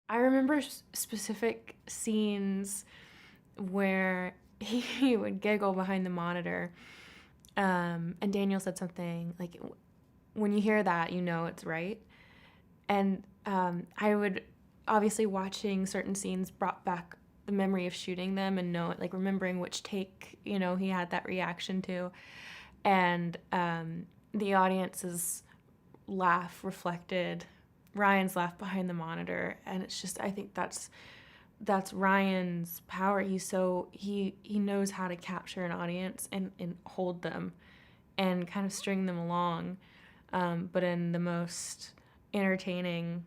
I remember specific scenes where he would giggle behind the monitor. And Daniel said something like, when you hear that, you know it's right. And I would, obviously watching certain scenes brought back the memory of shooting them and know, like remembering which take, he had that reaction to. And the audience's laugh reflected Ryan's laugh behind the monitor. And it's just, I think that's Ryan's power. He knows how to capture an audience and hold them and kind of string them along, but in the most entertaining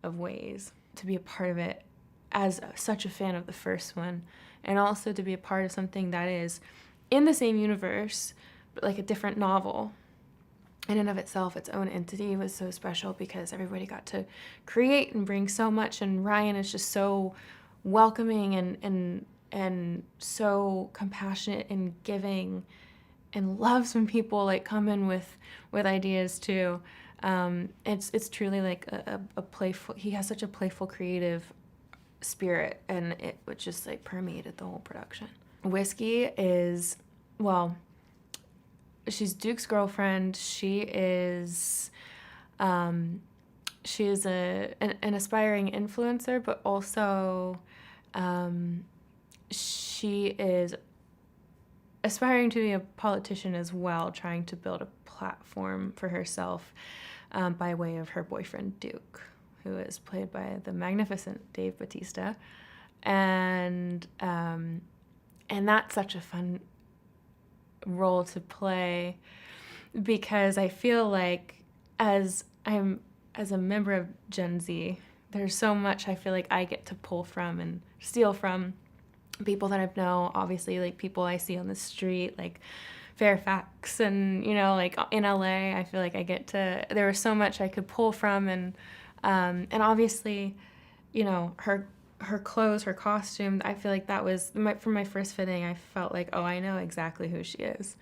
of ways. To be a part of it as such a fan of the first one, and also to be a part of something that is in the same universe, but like a different novel. In and of itself, its own entity was so special because everybody got to create and bring so much, and Ryan is just so welcoming and so compassionate and giving, and loves when people like come in with ideas too. It's truly like a playful. He has such a playful, creative spirit, and it would just like permeated the whole production. Whiskey is, well, she's Duke's girlfriend. She is an aspiring influencer, but also she is aspiring to be a politician as well, trying to build a platform for herself by way of her boyfriend Duke, who is played by the magnificent Dave Bautista, and that's such a fun role to play, because I feel like as a member of Gen Z, there's so much I feel like I get to pull from and steal from people that I know, obviously, like people I see on the street, like Fairfax, and like in LA, I feel like I get to, there was so much I could pull from, and obviously, her clothes, her costume, I feel like that was from my first fitting. I felt like, oh, I know exactly who she is,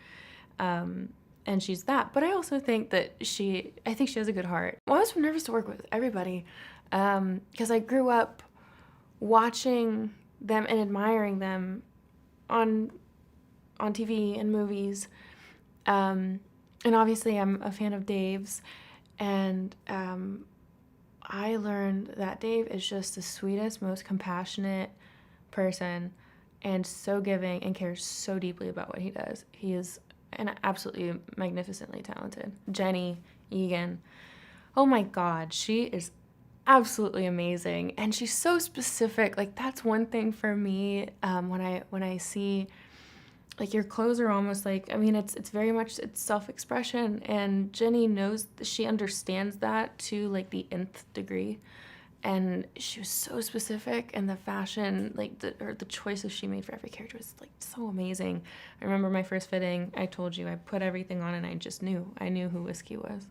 and she's that. But I also think that I think she has a good heart. Well, I was nervous to work with everybody, because I grew up watching them and admiring them on TV and movies, and obviously I'm a fan of Dave's, and I learned that Dave is just the sweetest, most compassionate person, and so giving, and cares so deeply about what he does. He is absolutely magnificently talented. Jenny Egan, oh my God, she is absolutely amazing, and she's so specific. Like, that's one thing for me, when I see, like, your clothes are almost like, I mean, it's very much, it's self-expression, and Jenny knows, she understands that to like the nth degree, and she was so specific, and the fashion, like the choices she made for every character was like so amazing. I remember my first fitting, I told you, I put everything on and I knew who Whiskey was.